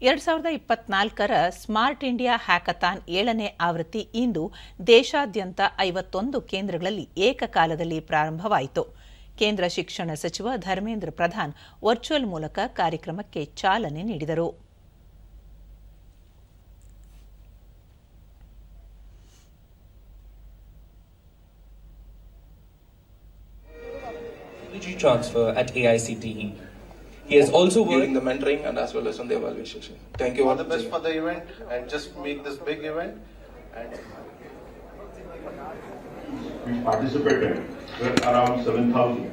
2024ರ smart India hackathon 7ನೇ ಆವೃತ್ತಿ ಇಂದು ದೇಶಾದ್ಯಂತ 51 ಕೇಂದ್ರಗಳಲ್ಲಿ ಏಕಕಾಲದಲ್ಲಿ ಪ್ರಾರಂಭವಾಯಿತು. ಕೇಂದ್ರ ಶಿಕ್ಷಣ ಸಚಿವ ಧರ್ಮೇಂದ್ರ ಪ್ರಧಾನ್ ವರ್ಚುವಲ್ ಮೂಲಕ ಕಾರ್ಯಕ್ರಮಕ್ಕೆ ಚಾಲನೆ ನೀಡಿದರು. Transfer at AICTE. He has also worked during the mentoring and as well as on the evaluation. Thank you. All the best for the event and just make this big event. And we participated with around 7,000.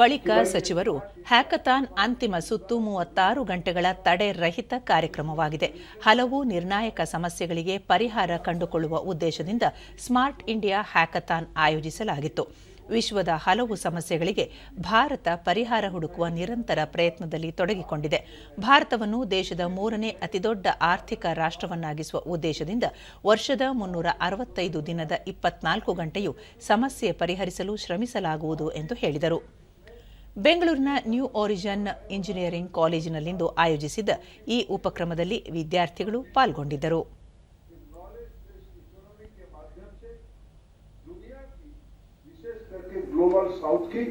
ಬಳಿಕ ಸಚಿವರು hackathon ಅಂತಿಮ ಸುತ್ತು 36 ಗಂಟೆಗಳ ತಡೆ ರಹಿತ ಕಾರ್ಯಕ್ರಮವಾಗಿದೆ. ಹಲವು ನಿರ್ಣಾಯಕ ಸಮಸ್ಯೆಗಳಿಗೆ ಪರಿಹಾರ ಕಂಡುಕೊಳ್ಳುವ ಉದ್ದೇಶದಿಂದ ಸ್ಮಾರ್ಟ್ ಇಂಡಿಯಾ ಹ್ಯಾಕಥಾನ್ ಆಯೋಜಿಸಲಾಗಿತ್ತು. ವಿಶ್ವದ ಹಲವು ಸಮಸ್ಯೆಗಳಿಗೆ ಭಾರತ ಪರಿಹಾರ ಹುಡುಕುವ ನಿರಂತರ ಪ್ರಯತ್ನದಲ್ಲಿ ತೊಡಗಿಕೊಂಡಿದೆ. ಭಾರತವನ್ನು ದೇಶದ 3ನೇ ಅತಿದೊಡ್ಡ ಆರ್ಥಿಕ ರಾಷ್ಟ್ರವನ್ನಾಗಿಸುವ ಉದ್ದೇಶದಿಂದ ವರ್ಷದ 365 ದಿನದ 24 ಗಂಟೆಯೂ ಸಮಸ್ಯೆ ಪರಿಹರಿಸಲು ಶ್ರಮಿಸಲಾಗುವುದು ಎಂದು ಹೇಳಿದರು. ಬೆಂಗಳೂರಿನ ನ್ಯೂ ಒರಿಜಿನ್ ಇಂಜಿನಿಯರಿಂಗ್ ಕಾಲೇಜಿನಲ್ಲಿಂದು ಆಯೋಜಿಸಿದ್ದ ಈ ಉಪಕ್ರಮದಲ್ಲಿ ವಿದ್ಯಾರ್ಥಿಗಳು ಪಾಲ್ಗೊಂಡಿದ್ದರು. ग्लोबल साउथ की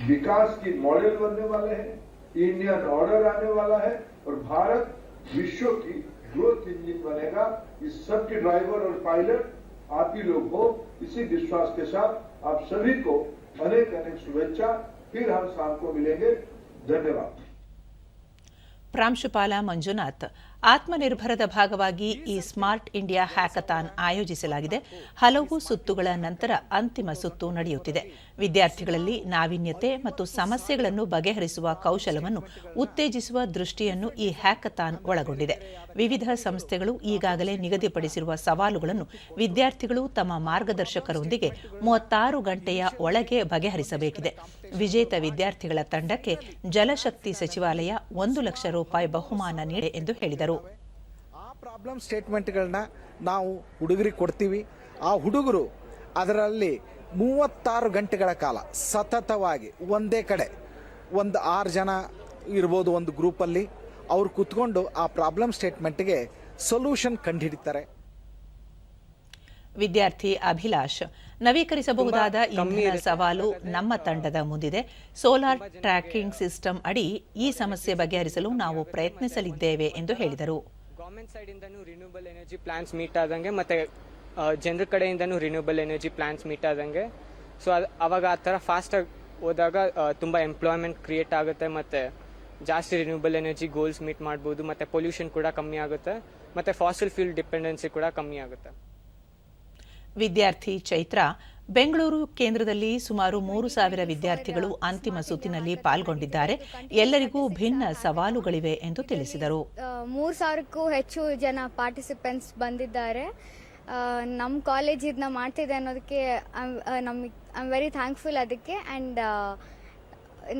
विकास की मॉडल बनने वाले हैं, इंडियन ऑर्डर आने वाला है और भारत विश्व की ग्रोथ इंजन बनेगा. इस सब के ड्राइवर और पायलट आप ही लोग हो. इसी विश्वास के साथ आप सभी को अनेक अनेक शुभेच्छा. फिर हम शाम को मिलेंगे. धन्यवाद. ಪ್ರಾಂಶುಪಾಲ ಮಂಜುನಾಥ್, ಆತ್ಮನಿರ್ಭರದ ಭಾಗವಾಗಿ ಈ ಸ್ಮಾರ್ಟ್ ಇಂಡಿಯಾ ಹ್ಯಾಕಥಾನ್ ಆಯೋಜಿಸಲಾಗಿದೆ. ಹಲವು ಸುತ್ತುಗಳ ನಂತರ ಅಂತಿಮ ಸುತ್ತು ನಡೆಯುತ್ತಿದೆ. ವಿದ್ಯಾರ್ಥಿಗಳಲ್ಲಿ ನಾವೀನ್ಯತೆ ಮತ್ತು ಸಮಸ್ಯೆಗಳನ್ನು ಬಗೆಹರಿಸುವ ಕೌಶಲವನ್ನು ಉತ್ತೇಜಿಸುವ ದೃಷ್ಟಿಯನ್ನು ಈ ಹ್ಯಾಕಥಾನ್ ಒಳಗೊಂಡಿದೆ. ವಿವಿಧ ಸಂಸ್ಥೆಗಳು ಈಗಾಗಲೇ ನಿಗದಿಪಡಿಸಿರುವ ಸವಾಲುಗಳನ್ನು ವಿದ್ಯಾರ್ಥಿಗಳು ತಮ್ಮ ಮಾರ್ಗದರ್ಶಕರೊಂದಿಗೆ 36 ಗಂಟೆಯ ಒಳಗೆ ಬಗೆಹರಿಸಬೇಕಿದೆ. ವಿಜೇತ ವಿದ್ಯಾರ್ಥಿಗಳ ತಂಡಕ್ಕೆ ಜಲಶಕ್ತಿ ಸಚಿವಾಲಯ 1 ಲಕ್ಷ ರೂಪಾಯಿ ಬಹುಮಾನ ನೀಡಿದೆ ಎಂದು ಹೇಳಿದರು. ಆ ಪ್ರಾಬ್ಲಮ್ ಸ್ಟೇಟ್ಮೆಂಟ್ಗಳನ್ನ ನಾವು ಹುಡುಗರಿಗೆ ಕೊಡ್ತೀವಿ. ಆ ಹುಡುಗರು ಅದರಲ್ಲಿ 36 ಗಂಟೆಗಳ ಕಾಲ ಸತತವಾಗಿ ಒಂದೇ ಕಡೆ ಒಂದು 6 ಜನ ಇರ್ಬೋದು ಒಂದು ಗ್ರೂಪಲ್ಲಿ ಅವ್ರು ಕೂತ್ಕೊಂಡು ಆ ಪ್ರಾಬ್ಲಮ್ ಸ್ಟೇಟ್ಮೆಂಟ್ಗೆ ಸೊಲ್ಯೂಷನ್ ಕಂಡುಹಿಡಿತಾರೆ. ವಿದ್ಯಾರ್ಥಿ ಅಭಿಲಾಷ್, ನವೀಕರಿಸಬಹುದಾದ ಇಂಧನ ಸವಾಲು ನಮ್ಮ ತಂಡದ ಮುಂದಿದೆ. ಸೋಲಾರ್ ಟ್ರ್ಯಾಕಿಂಗ್ ಸಿಸ್ಟಮ್ ಅಡಿ ಈ ಸಮಸ್ಯೆ ಬಗೆಹರಿಸಲು ನಾವು ಪ್ರಯತ್ನಿಸಲಿದ್ದೇವೆ ಎಂದು ಹೇಳಿದರು. ಗವರ್ಮೆಂಟ್ ಸೈಡ್ ಇಂದನೂ ರಿನ್ಯೂಬಲ್ ಎನರ್ಜಿ ಪ್ಲಾನ್ಸ್ ಮೀಟ್ ಆದಂಗೆ ಮತ್ತೆ ಜನರ ಕಡೆಯಿಂದನೂ ರಿನ್ಯೂಬಲ್ ಎನರ್ಜಿ ಪ್ಲಾನ್ಸ್ ಮೀಟ್ ಆದಂಗೆ ಸೊ ಅವಾಗ ಆ ಥರ ಫಾಸ್ಟಾಗಿ ಹೋದಾಗ ತುಂಬ ಎಂಪ್ಲಾಯ್ಮೆಂಟ್ ಕ್ರಿಯೇಟ್ ಆಗುತ್ತೆ ಮತ್ತು ಜಾಸ್ತಿ ರಿನ್ಯೂಬಲ್ ಎನರ್ಜಿ ಗೋಲ್ಸ್ ಮೀಟ್ ಮಾಡ್ಬೋದು ಮತ್ತು ಪೊಲ್ಯೂಷನ್ ಕೂಡ ಕಮ್ಮಿ ಆಗುತ್ತೆ ಮತ್ತು ಫಾಸಿಲ್ ಫ್ಯೂಲ್ ಡಿಪೆಂಡೆನ್ಸಿ ಕೂಡ ಕಮ್ಮಿ ಆಗುತ್ತೆ. ವಿದ್ಯಾರ್ಥಿ ಚೈತ್ರ, ಬೆಂಗಳೂರು ಕೇಂದ್ರದಲ್ಲಿ ಸುಮಾರು 3,000 ವಿದ್ಯಾರ್ಥಿಗಳು ಅಂತಿಮ ಸುತ್ತಿನಲ್ಲಿ ಪಾಲ್ಗೊಂಡಿದ್ದಾರೆ. ಎಲ್ಲರಿಗೂ ಭಿನ್ನ ಸವಾಲುಗಳಿವೆ ಎಂದು ತಿಳಿಸಿದರು. 3,000ಕ್ಕೂ ಹೆಚ್ಚು ಜನ ಪಾರ್ಟಿಸಿಪೆಂಟ್ಸ್ ಬಂದಿದ್ದಾರೆ. ನಮ್ಮ ಕಾಲೇಜ್ ಇದನ್ನ ಮಾಡ್ತಿದೆ ಅನ್ನೋದಕ್ಕೆ ಐ ಆಮ್ ವೆರಿ ಥ್ಯಾಂಕ್ಫುಲ್ ಅದಕ್ಕೆ. ಆ್ಯಂಡ್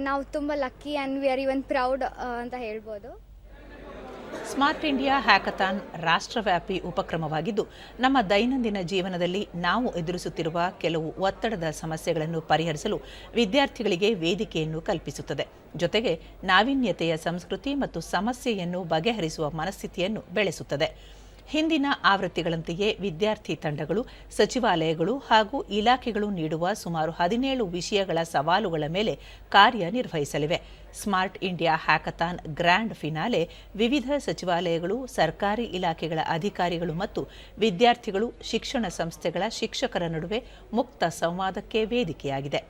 ನಾವು ತುಂಬ lucky and we are even proud ಅಂತ ಹೇಳ್ಬೋದು. ಸ್ಮಾರ್ಟ್ ಇಂಡಿಯಾ ಹ್ಯಾಕಥಾನ್ ರಾಷ್ಟ್ರವ್ಯಾಪಿ ಉಪಕ್ರಮವಾಗಿದ್ದು, ನಮ್ಮ ದೈನಂದಿನ ಜೀವನದಲ್ಲಿ ನಾವು ಎದುರಿಸುತ್ತಿರುವ ಕೆಲವು ಒತ್ತಡದ ಸಮಸ್ಯೆಗಳನ್ನು ಪರಿಹರಿಸಲು ವಿದ್ಯಾರ್ಥಿಗಳಿಗೆ ವೇದಿಕೆಯನ್ನು ಕಲ್ಪಿಸುತ್ತದೆ. ಜೊತೆಗೆ ನಾವೀನ್ಯತೆಯ ಸಂಸ್ಕೃತಿ ಮತ್ತು ಸಮಸ್ಯೆಯನ್ನು ಬಗೆಹರಿಸುವ ಮನಸ್ಥಿತಿಯನ್ನು ಬೆಳೆಸುತ್ತದೆ. ಹಿಂದಿನ ಆವೃತ್ತಿಗಳಂತೆಯೇ ವಿದ್ಯಾರ್ಥಿ ತಂಡಗಳು, ಸಚಿವಾಲಯಗಳು ಹಾಗೂ ಇಲಾಖೆಗಳು ನೀಡುವ ಸುಮಾರು 17 ವಿಷಯಗಳ ಸವಾಲುಗಳ ಮೇಲೆ ಕಾರ್ಯನಿರ್ವಹಿಸಲಿವೆ. Smart India hackathon grand finale ವಿವಿಧ ಸಚಿವಾಲಯಗಳು, ಸರ್ಕಾರಿ ಇಲಾಖೆಗಳ ಅಧಿಕಾರಿಗಳು ಮತ್ತು ವಿದ್ಯಾರ್ಥಿಗಳು, ಶಿಕ್ಷಣ ಸಂಸ್ಥೆಗಳ ಶಿಕ್ಷಕರ ನಡುವೆ ಮುಕ್ತ ಸಂವಾದಕ್ಕೆ ವೇದಿಕೆಯಾಗಿದೆ.